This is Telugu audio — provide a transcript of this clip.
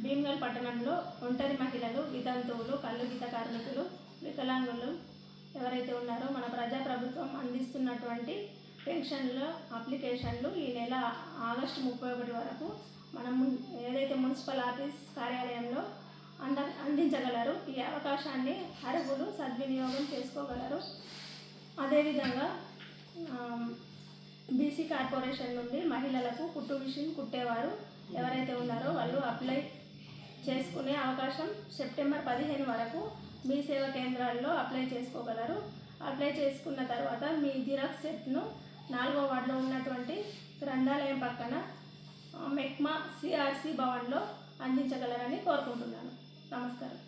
భీమ్గల్ పట్టణంలో ఒంటరి మహిళలు, వితంతువులు, కల్లుగీత కార్మికులు, వికలాంగులు ఎవరైతే ఉన్నారో మన ప్రజాప్రభుత్వం అందిస్తున్నటువంటి పెన్షన్ల అప్లికేషన్లు ఈ నెల ఆగస్టు 31 వరకు మనం ఏదైతే మున్సిపల్ ఆఫీస్ కార్యాలయంలో అందించగలరు. ఈ అవకాశాన్ని అర్హులు సద్వినియోగం చేసుకోగలరు. అదేవిధంగా బీసీ కార్పొరేషన్ నుండి మహిళలకు కుట్టు మిషన్ కుట్టేవారు ఎవరైతే ఉన్నారో వాళ్ళు అప్లై చేసుకునే అవకాశం సెప్టెంబర్ 15 వరకు మీ సేవా కేంద్రాల్లో అప్లై చేసుకోగలరు. అప్లై చేసుకున్న తర్వాత మీ జిరాక్స్ సెట్ను 4వ వార్డులో ఉన్నటువంటి గ్రంథాలయం పక్కన మెక్మా సిఆర్సి భవన్లో అందించగలరని కోరుకుంటున్నాను. నమస్కారం.